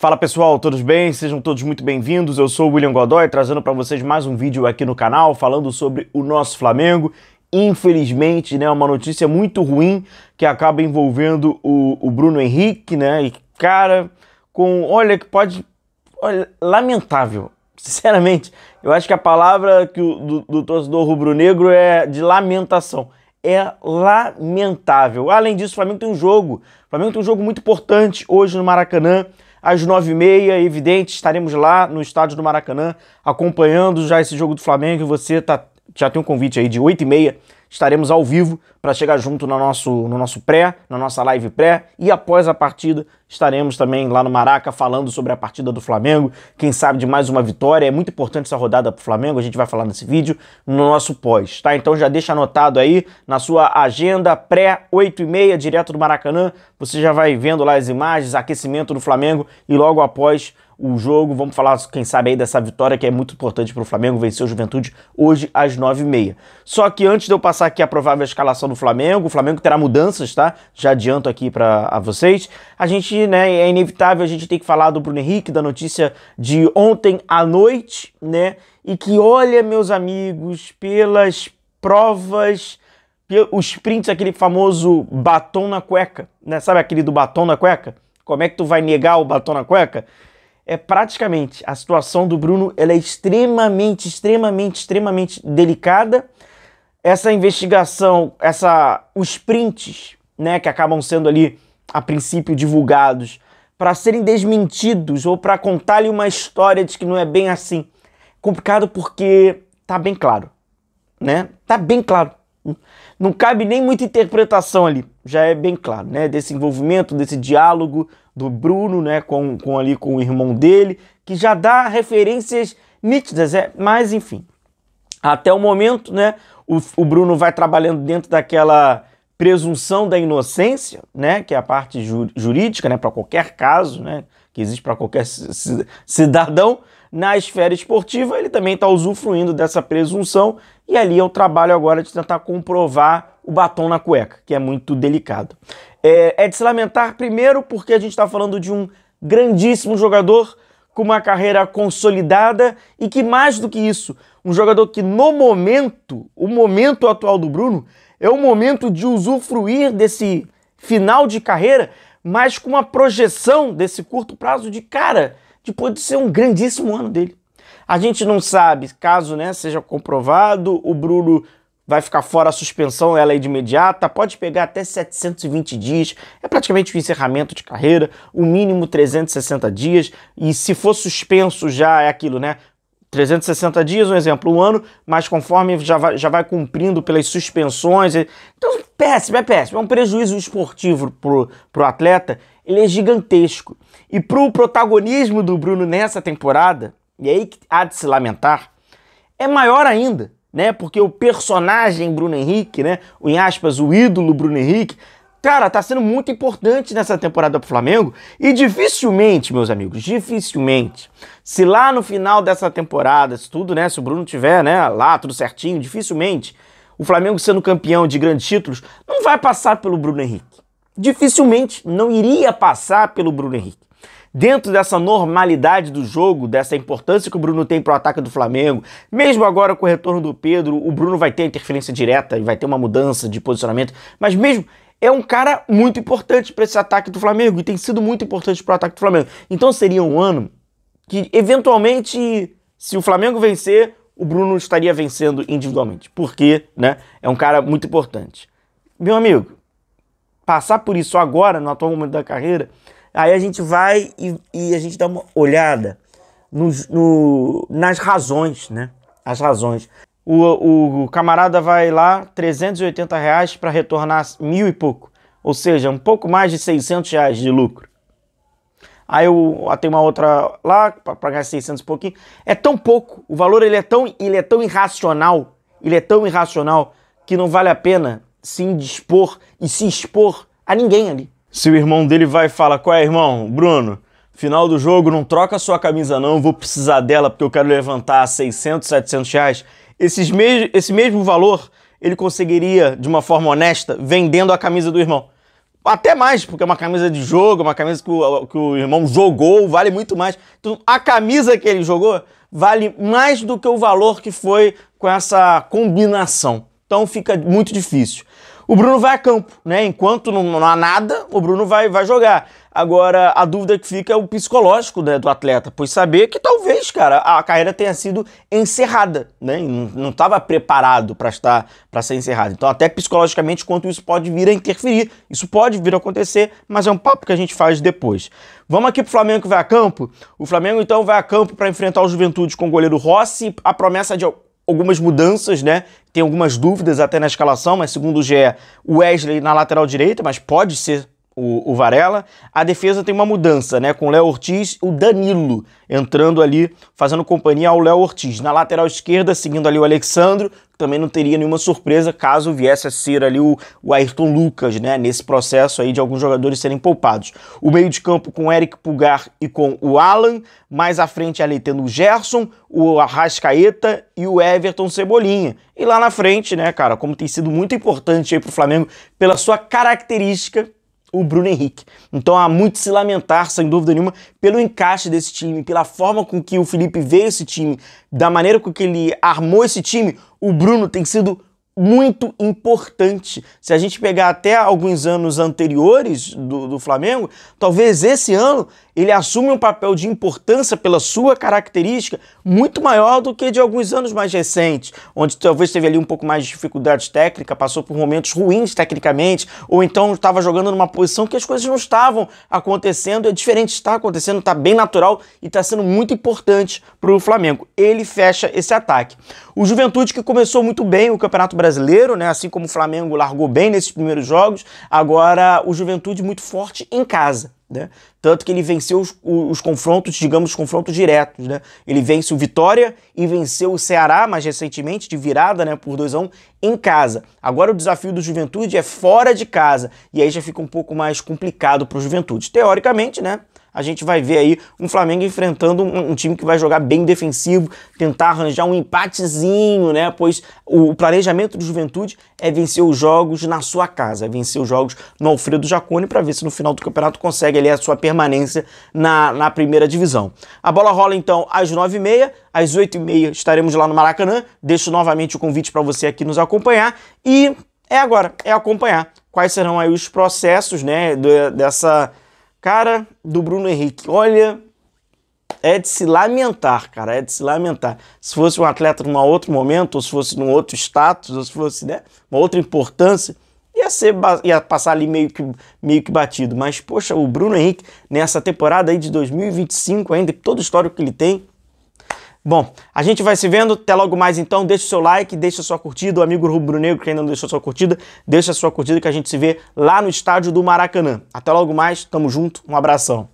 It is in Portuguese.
Fala pessoal, todos bem? Sejam todos muito bem-vindos. Eu sou o William Godoy, trazendo para vocês mais um vídeo aqui no canal, falando sobre o nosso Flamengo. Infelizmente, né, uma notícia muito ruim que acaba envolvendo o Bruno Henrique, né? E cara, olha, lamentável. Sinceramente, eu acho que a palavra do torcedor rubro-negro é de lamentação. É lamentável. Além disso, o Flamengo tem um jogo. O Flamengo tem um jogo muito importante hoje no Maracanã, às 9h30, evidente, estaremos lá no estádio do Maracanã, acompanhando já esse jogo do Flamengo, e você já tem um convite aí de 8h30, estaremos ao vivo para chegar junto no nosso pré, na nossa live pré, e após a partida estaremos também lá no Maraca falando sobre a partida do Flamengo, quem sabe de mais uma vitória. É muito importante essa rodada para o Flamengo, a gente vai falar nesse vídeo no nosso pós, tá? Então já deixa anotado aí na sua agenda pré 8h30, direto do Maracanã, você já vai vendo lá as imagens, aquecimento do Flamengo, e logo após o jogo, vamos falar, quem sabe, aí dessa vitória que é muito importante para o Flamengo vencer o Juventude hoje às 9h30. Só que antes de eu passar aqui a provável escalação do Flamengo, o Flamengo terá mudanças, tá? Já adianto aqui para vocês. A gente, né, é inevitável, a gente tem que falar do Bruno Henrique, da notícia de ontem à noite, né? E que, olha, meus amigos, pelas provas, os prints, aquele famoso batom na cueca, né? Sabe aquele do batom na cueca? Como é que tu vai negar o batom na cueca? É praticamente, a situação do Bruno, ela é extremamente delicada. Essa investigação, os prints, né, que acabam sendo ali, a princípio, divulgados, para serem desmentidos ou para contar-lhe uma história de que não é bem assim. Complicado porque tá bem claro, né? Tá bem claro. Não cabe nem muita interpretação ali, já é bem claro, né? Desse envolvimento, desse diálogo do Bruno, né, com o irmão dele, que já dá referências nítidas, mas enfim. Até o momento, né, o Bruno vai trabalhando dentro daquela presunção da inocência, né, que é a parte jurídica, né, para qualquer caso, né, que existe para qualquer cidadão. Na esfera esportiva, ele também está usufruindo dessa presunção, e ali é o trabalho agora de tentar comprovar o batom na cueca, que é muito delicado. É de se lamentar, primeiro, porque a gente está falando de um grandíssimo jogador com uma carreira consolidada e que, mais do que isso, um jogador que no momento, o momento atual do Bruno, é o momento de usufruir desse final de carreira, mas com uma projeção desse curto prazo de cara, de pode ser um grandíssimo ano dele. A gente não sabe, caso, né, seja comprovado, o Bruno vai ficar fora a suspensão, ela é de imediata, pode pegar até 720 dias, é praticamente o encerramento de carreira, o mínimo 360 dias, e se for suspenso já é aquilo, né? 360 dias, um exemplo, um ano, mas conforme já vai cumprindo pelas suspensões. Então, péssimo, é um prejuízo esportivo pro atleta, ele é gigantesco. E pro protagonismo do Bruno nessa temporada, e aí que há de se lamentar, é maior ainda, né? Porque o personagem Bruno Henrique, né? Em aspas, o ídolo Bruno Henrique, cara, tá sendo muito importante nessa temporada pro Flamengo, e dificilmente, meus amigos, se lá no final dessa temporada, se tudo, né, se o Bruno tiver, né, lá tudo certinho, dificilmente o Flamengo sendo campeão de grandes títulos não vai passar pelo Bruno Henrique. Dificilmente não iria passar pelo Bruno Henrique. Dentro dessa normalidade do jogo, dessa importância que o Bruno tem para o ataque do Flamengo, mesmo agora com o retorno do Pedro, o Bruno vai ter interferência direta e vai ter uma mudança de posicionamento, mas mesmo é um cara muito importante para esse ataque do Flamengo e tem sido muito importante para o ataque do Flamengo. Então seria um ano que, eventualmente, se o Flamengo vencer, o Bruno estaria vencendo individualmente, porque, né, é um cara muito importante. Meu amigo, passar por isso agora, no atual momento da carreira, aí a gente vai e a gente dá uma olhada nas razões, né? As razões. O camarada vai lá, R$380 para retornar 1.000 e pouco. Ou seja, um pouco mais de R$600 de lucro. Aí tem uma outra lá, para ganhar 600 e pouquinho. É tão pouco, o valor ele é tão irracional, que não vale a pena se indispor e se expor a ninguém ali. Se o irmão dele vai e fala, qual é, irmão? Bruno, final do jogo, não troca a sua camisa não, vou precisar dela porque eu quero levantar 600, 700 reais. Esse mesmo valor ele conseguiria, de uma forma honesta, vendendo a camisa do irmão. até mais, porque é uma camisa de jogo, uma camisa que o irmão jogou, vale muito mais. Então, a camisa que ele jogou vale mais do que o valor que foi com essa combinação. Então fica muito difícil. O Bruno vai a campo, né? Enquanto não há nada, o Bruno vai jogar. Agora, a dúvida que fica é o psicológico, né, do atleta, pois saber que talvez, cara, a carreira tenha sido encerrada, né? Não estava preparado para ser encerrada. Então, até psicologicamente, quanto isso pode vir a interferir. Isso pode vir a acontecer, mas é um papo que a gente faz depois. Vamos aqui pro Flamengo que vai a campo. O Flamengo, então, vai a campo para enfrentar o Juventude com o goleiro Rossi. A promessa de algumas mudanças, né? Tem algumas dúvidas até na escalação, mas segundo o GE, o Wesley na lateral direita, mas pode ser o Varela. A defesa tem uma mudança, né? Com o Léo Ortiz e o Danilo entrando ali, fazendo companhia ao Léo Ortiz. Na lateral esquerda, seguindo ali o Alexandro, que também não teria nenhuma surpresa caso viesse a ser ali o Ayrton Lucas, né? Nesse processo aí de alguns jogadores serem poupados. O meio de campo com o Eric Pulgar e com o Alan. Mais à frente ali tendo o Gerson, o Arrascaeta e o Everton Cebolinha. E lá na frente, né, cara, como tem sido muito importante aí pro Flamengo pela sua característica, o Bruno Henrique. Então há muito se lamentar, sem dúvida nenhuma, pelo encaixe desse time, pela forma com que o Felipe veio esse time, da maneira com que ele armou esse time. O Bruno tem sido muito importante. Se a gente pegar até alguns anos anteriores do Flamengo, talvez esse ano ele assume um papel de importância pela sua característica muito maior do que de alguns anos mais recentes, onde talvez teve ali um pouco mais de dificuldade técnica, passou por momentos ruins tecnicamente, ou então estava jogando numa posição que as coisas não estavam acontecendo. É diferente, está acontecendo, está bem natural e está sendo muito importante para o Flamengo. Ele fecha esse ataque. O Juventude, que começou muito bem o Campeonato Brasileiro, né? Assim como o Flamengo largou bem nesses primeiros jogos, agora o Juventude muito forte em casa, né? Tanto que ele venceu os confrontos, digamos, os confrontos diretos, né? Ele vence o Vitória e venceu o Ceará mais recentemente, de virada, né, por 2-1 em casa. Agora o desafio do Juventude é fora de casa, e aí já fica um pouco mais complicado para o Juventude. Teoricamente, né, a gente vai ver aí um Flamengo enfrentando um time que vai jogar bem defensivo, tentar arranjar um empatezinho, né? Pois o planejamento do Juventude é vencer os jogos na sua casa, é vencer os jogos no Alfredo Jaconi para ver se no final do campeonato consegue ali a sua permanência na primeira divisão. A bola rola então às 9h30, às 8h30 estaremos lá no Maracanã. Deixo novamente o convite para você aqui nos acompanhar e é acompanhar quais serão aí os processos, né, dessa cara do Bruno Henrique. Olha, é de se lamentar, cara, é de se lamentar. Se fosse um atleta num outro momento, ou se fosse num outro status, ou se fosse, né, uma outra importância, ia passar ali meio que batido. Mas, poxa, o Bruno Henrique, nessa temporada aí de 2025 ainda, todo o histórico que ele tem. Bom, a gente vai se vendo, até logo mais então, deixa o seu like, deixa a sua curtida, o amigo rubro-negro que ainda não deixou sua curtida, deixa a sua curtida que a gente se vê lá no estádio do Maracanã. Até logo mais, tamo junto, um abração.